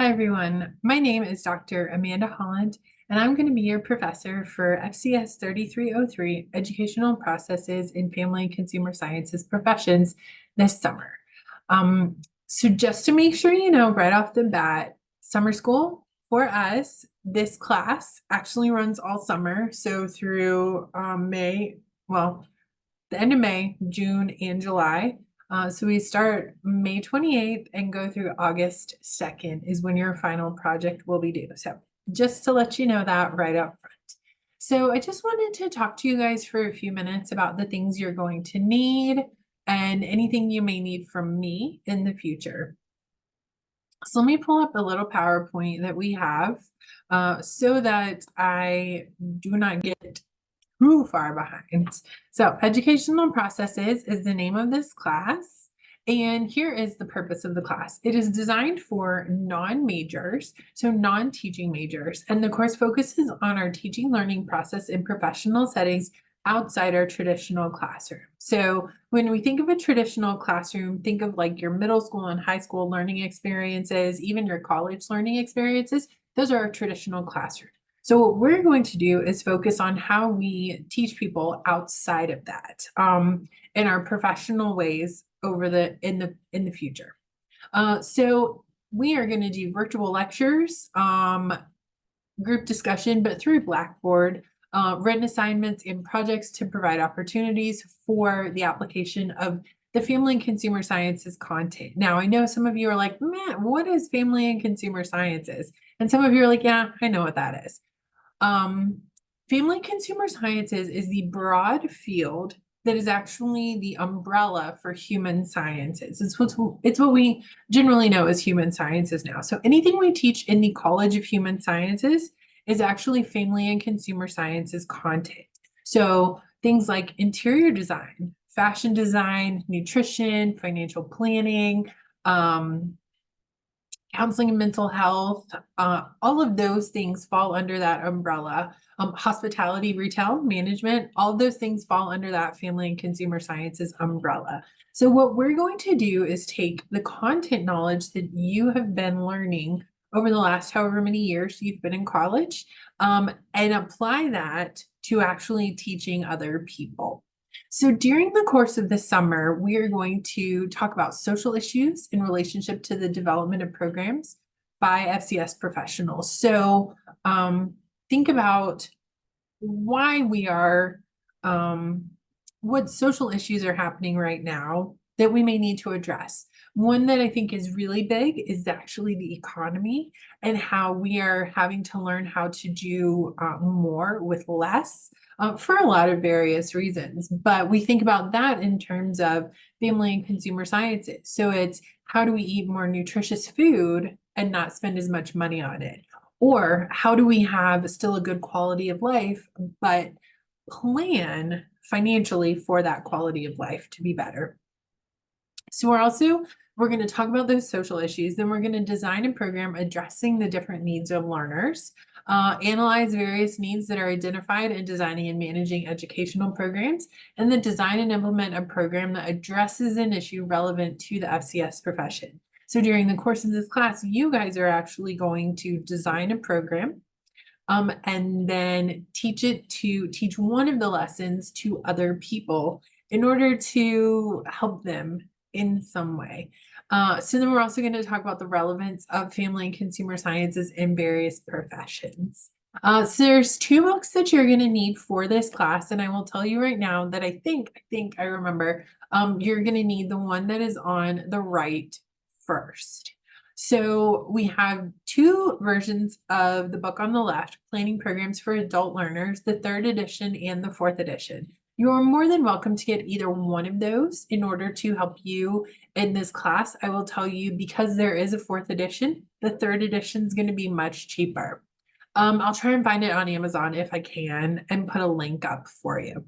Hi, everyone. My name is Dr. Amanda Holland, and I'm going to be your professor for FCS 3303 Educational Processes in Family and Consumer Sciences Professions this summer. So, just to make sure you know right off the bat, summer school for us, this class actually runs all summer. So, through May, well, the end of May, June, and July. So we start May 28th and go through August 2nd is when your final project will be due. So just to let you know that right up front. So I just wanted to talk to you guys for a few minutes about the things you're going to need and anything you may need from me in the future. So let me pull up the little PowerPoint that we have so that I do not get too far behind. So educational processes is the name of this class. And here is the purpose of the class. It is designed for non-majors, so non-teaching majors. And the course focuses on our teaching learning process in professional settings outside our traditional classroom. So when we think of a traditional classroom, think of like your middle school and high school learning experiences, even your college learning experiences. Those are our traditional classrooms. So what we're going to do is focus on how we teach people outside of that in our professional ways in the future. So we are going to do virtual lectures, group discussion, but through Blackboard, written assignments and projects to provide opportunities for the application of the family and consumer sciences content. Now, I know some of you are like, man, what is family and consumer sciences? And some of you are like, yeah, I know what that is. Family consumer sciences is the broad field that is actually the umbrella for human sciences. It's what we generally know as human sciences now. So anything we teach in the College of Human Sciences is actually family and consumer sciences content. So things like interior design, fashion design, nutrition, financial planning, counseling and mental health, all of those things fall under that umbrella. Hospitality, retail, management, all of those things fall under that family and consumer sciences umbrella. So what we're going to do is take the content knowledge that you have been learning over the last however many years you've been in college, and apply that to actually teaching other people. So during the course of the summer, we are going to talk about social issues in relationship to the development of programs by FCS professionals. So think about why we are, what social issues are happening right now that we may need to address. One that I think is really big is actually the economy and how we are having to learn how to do more with less for a lot of various reasons. But we think about that in terms of family and consumer sciences. So it's how do we eat more nutritious food and not spend as much money on it? Or how do we have still a good quality of life, but plan financially for that quality of life to be better? So we're going to talk about those social issues. Then we're going to design a program addressing the different needs of learners, analyze various needs that are identified in designing and managing educational programs, and then design and implement a program that addresses an issue relevant to the FCS profession. So during the course of this class, you guys are actually going to design a program and then teach one of the lessons to other people in order to help them in some way. So then we're also going to talk about the relevance of family and consumer sciences in various professions. So there's two books that you're going to need for this class, and I will tell you right now that I think I remember you're going to need the one that is on the right first. So we have two versions of the book on the left, Planning Programs for Adult Learners, the 3rd edition and the 4th edition. You're more than welcome to get either one of those in order to help you in this class. I will tell you, because there is a 4th edition, the 3rd edition is going to be much cheaper. I'll try and find it on Amazon if I can and put a link up for you.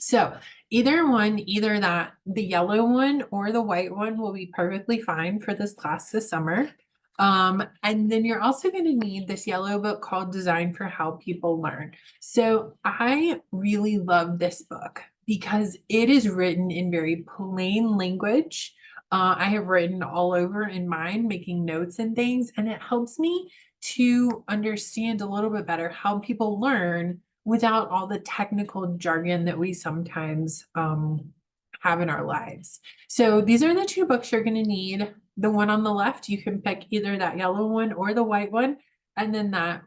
So either the yellow one or the white one will be perfectly fine for this class this summer. And then you're also going to need this yellow book called Design for How People Learn. So I really love this book because it is written in very plain language. I have written all over in mine, making notes and things, and it helps me to understand a little bit better how people learn without all the technical jargon that we sometimes have in our lives. So these are the two books you're going to need. The one on the left, you can pick either that yellow one or the white one, and then that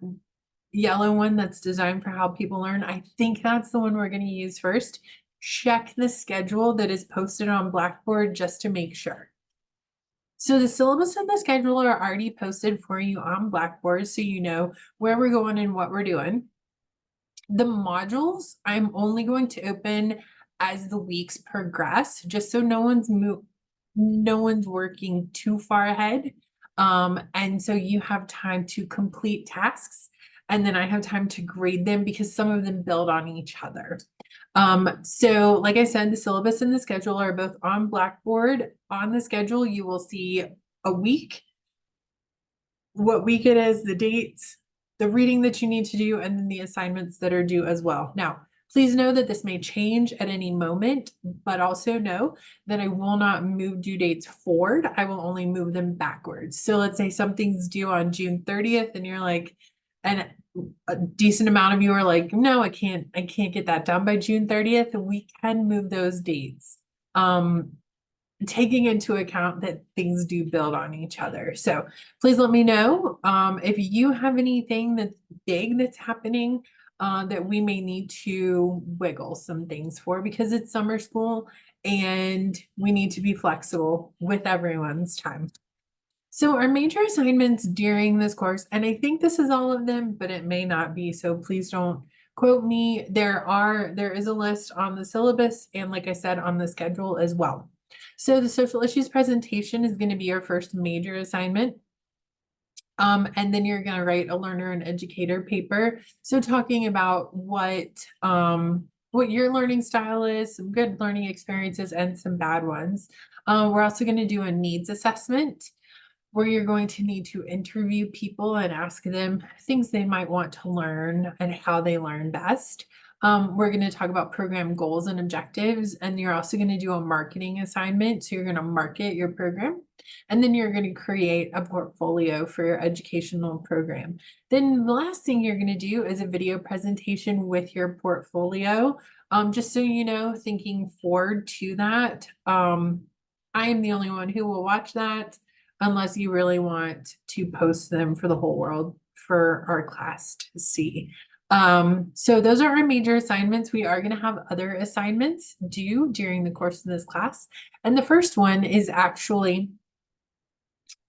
yellow one that's designed for how people learn. I think that's the one we're going to use first. Check the schedule that is posted on Blackboard just to make sure. So the syllabus and the schedule are already posted for you on Blackboard, so you know where we're going and what we're doing. The modules, I'm only going to open as the weeks progress, just so no one's working too far ahead. And so you have time to complete tasks, and then I have time to grade them because some of them build on each other. So like I said, the syllabus and the schedule are both on Blackboard. On the schedule, you will see a week, what week it is, the dates, the reading that you need to do, and then the assignments that are due as well. Now, please know that this may change at any moment, but also know that I will not move due dates forward. I will only move them backwards. So let's say something's due on June 30th and you're like, and a decent amount of you are like, no, I can't get that done by June 30th. We can move those dates. Taking into account that things do build on each other. So please let me know if you have anything that's big that's happening that we may need to wiggle some things for, because it's summer school and we need to be flexible with everyone's time. So our major assignments during this course, and I think this is all of them, but it may not be, so please don't quote me. There is a list on the syllabus and, like I said, on the schedule as well. So the social issues presentation is going to be your first major assignment. And then you're going to write a learner and educator paper. So talking about what your learning style is, some good learning experiences and some bad ones. We're also going to do a needs assessment, where you're going to need to interview people and ask them things they might want to learn and how they learn best. We're going to talk about program goals and objectives, and you're also going to do a marketing assignment. So you're going to market your program, and then you're going to create a portfolio for your educational program. Then the last thing you're going to do is a video presentation with your portfolio. Just so you know, thinking forward to that, I am the only one who will watch that, unless you really want to post them for the whole world for our class to see. So those are our major assignments. We are going to have other assignments due during the course of this class. And the first one is actually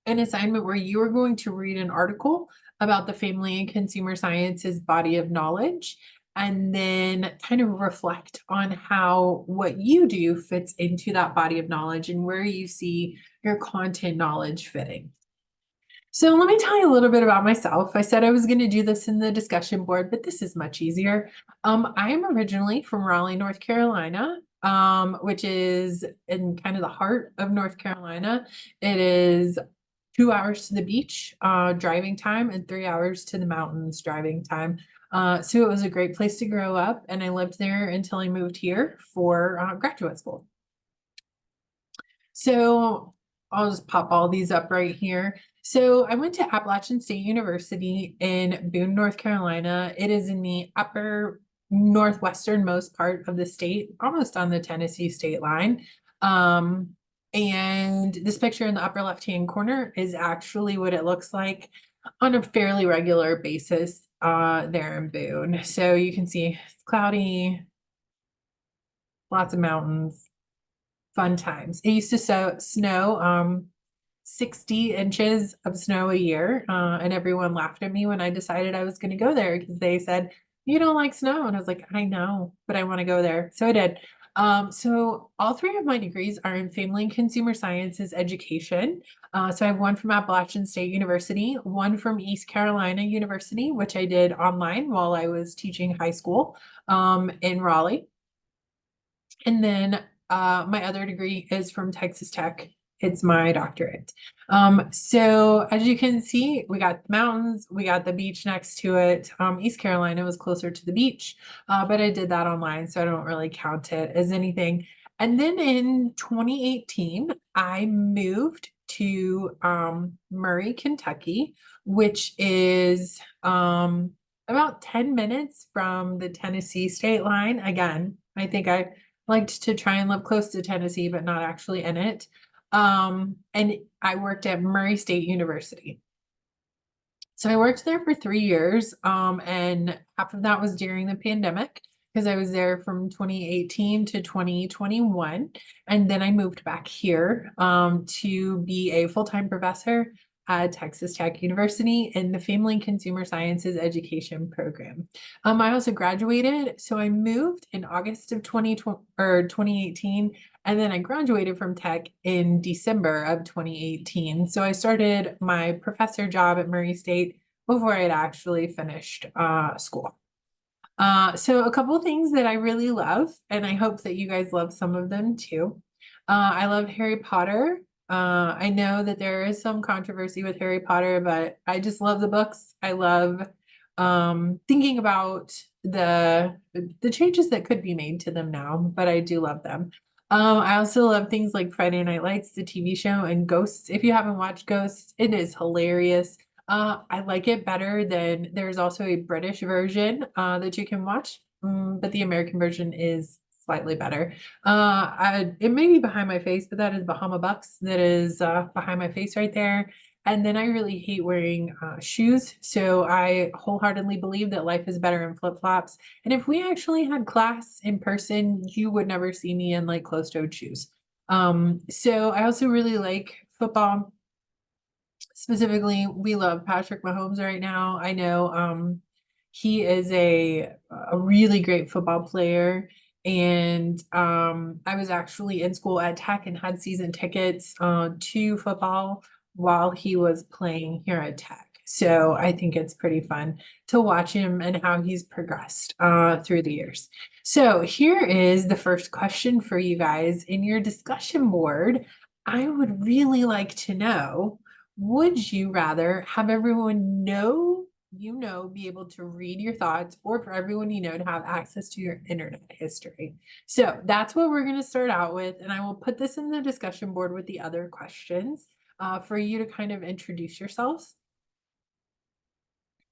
an assignment where you are going to read an article about the Family and Consumer Sciences body of knowledge, and then kind of reflect on how what you do fits into that body of knowledge and where you see your content knowledge fitting. So let me tell you a little bit about myself. I said I was going to do this in the discussion board, but this is much easier. I am originally from Raleigh, North Carolina, which is in kind of the heart of North Carolina. It is 2 hours to the beach driving time and 3 hours to the mountains driving time. So it was a great place to grow up, and I lived there until I moved here for graduate school. So I'll just pop all these up right here. So I went to Appalachian State University in Boone, North Carolina. It is in the upper northwesternmost part of the state, almost on the Tennessee state line. And this picture in the upper left-hand corner is actually what it looks like on a fairly regular basis there in Boone. So you can see it's cloudy, lots of mountains, fun times. It used to snow 60 inches of snow a year, and everyone laughed at me when I decided I was going to go there, because they said, you don't like snow. And I was like, I know, but I want to go there. So I did. So all three of my degrees are in Family and Consumer Sciences education. So I have one from Appalachian State University, one from East Carolina University, which I did online while I was teaching high school in Raleigh. And then my other degree is from Texas Tech. It's my doctorate. So as you can see, we got the mountains, we got the beach next to it. East Carolina was closer to the beach, but I did that online, so I don't really count it as anything. And then in 2018, I moved to Murray, Kentucky, which is about 10 minutes from the Tennessee state line. Again, I think I liked to try and live close to Tennessee, but not actually in it. And I worked at Murray State University. So I worked there for 3 years, and half of that was during the pandemic because I was there from 2018 to 2021. And then I moved back here to be a full-time professor at Texas Tech University in the Family and Consumer Sciences Education program. I also graduated, so I moved in August of 2020 or 2018, and then I graduated from Tech in December of 2018. So I started my professor job at Murray State before I had actually finished school. So a couple things that I really love, and I hope that you guys love some of them too. I love Harry Potter. I know that there is some controversy with Harry Potter, but I just love the books. I love thinking about the changes that could be made to them now, but I do love them. I also love things like Friday Night Lights, the TV show, and Ghosts. If you haven't watched Ghosts, it is hilarious. I like it better than there's also a British version that you can watch, but the American version is slightly better. It may be behind my face, but that is Bahama Bucks that is behind my face right there. And then I really hate wearing shoes. So I wholeheartedly believe that life is better in flip-flops. And if we actually had class in person, you would never see me in like closed-toed shoes. So I also really like football. Specifically, we love Patrick Mahomes right now. I know he is a really great football player. And I was actually in school at Tech and had season tickets to football while he was playing here at Tech. So I think it's pretty fun to watch him and how he's progressed through the years. So here is the first question for you guys in your discussion board. I would really like to know, would you rather have everyone be able to read your thoughts, or for everyone you know to have access to your internet history? So that's what we're going to start out with, and I will put this in the discussion board with the other questions for you to kind of introduce yourselves.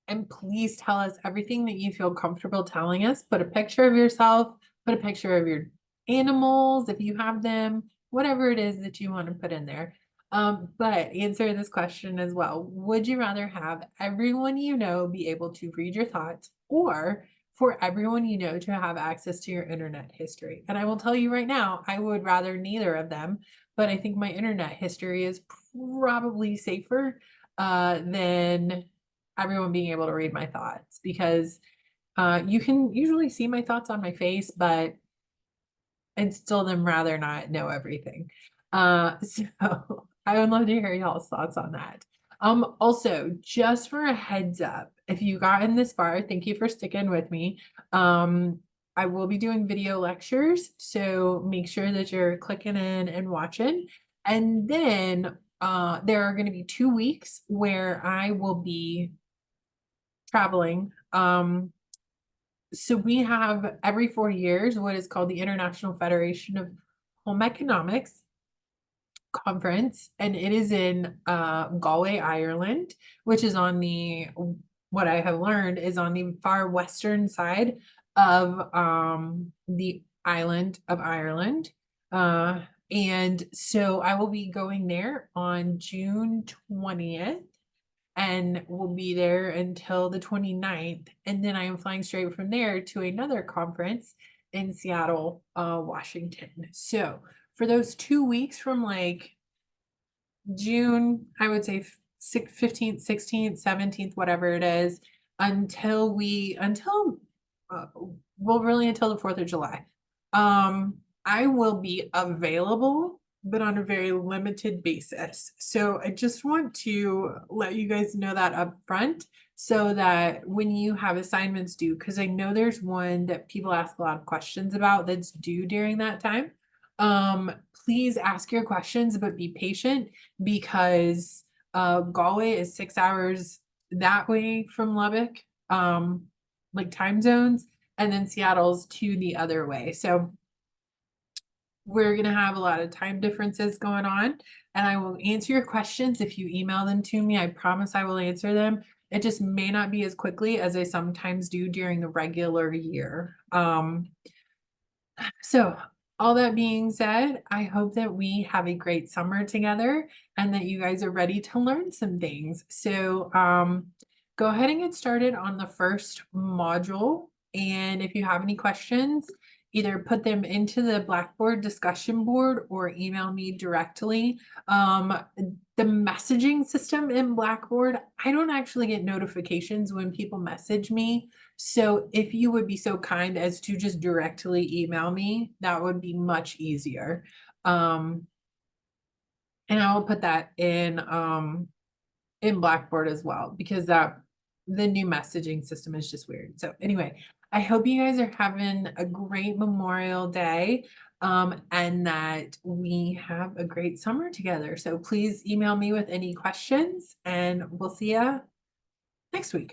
And please tell us everything that you feel comfortable telling us. Put a picture of yourself, put a picture of your animals if you have them, whatever it is that you want to put in there. But answer this question as well. Would you rather have everyone you know be able to read your thoughts, or for everyone you know to have access to your internet history? And I will tell you right now, I would rather neither of them, but I think my internet history is probably safer than everyone being able to read my thoughts, because you can usually see my thoughts on my face, but I'd still them rather not know everything. So I would love to hear y'all's thoughts on that. Also, just for a heads up, if you gotten this far, thank you for sticking with me. I will be doing video lectures, so make sure that you're clicking in and watching. And then there are going to be 2 weeks where I will be traveling. So we have every 4 years what is called the International Federation of Home Economics Conference, and it is in Galway, Ireland, which is on what I have learned is on the far western side of the island of Ireland. And so I will be going there on June 20th, and will be there until the 29th. And then I am flying straight from there to another conference in Seattle, Washington. So for those 2 weeks from like June, I would say 15th, 16th, 17th, whatever it is, until uh, well, really until the 4th of July. I will be available, but on a very limited basis. So I just want to let you guys know that up front, so that when you have assignments due, because I know there's one that people ask a lot of questions about that's due during that time. Please ask your questions, but be patient, because Galway is 6 hours that way from Lubbock, like time zones, and then Seattle's to the other way. So we're gonna have a lot of time differences going on, and I will answer your questions if you email them to me. I promise I will answer them. It just may not be as quickly as I sometimes do during the regular year. So all that being said, I hope that we have a great summer together and that you guys are ready to learn some things. So go ahead and get started on the first module. And if you have any questions, either put them into the Blackboard discussion board or email me directly. Um, the messaging system in Blackboard, I don't actually get notifications when people message me. So if you would be so kind as to just directly email me, that would be much easier. Um, and I will put that in Blackboard as well because that the new messaging system is just weird. So anyway, I hope you guys are having a great Memorial Day and that we have a great summer together. So please email me with any questions and we'll see you next week.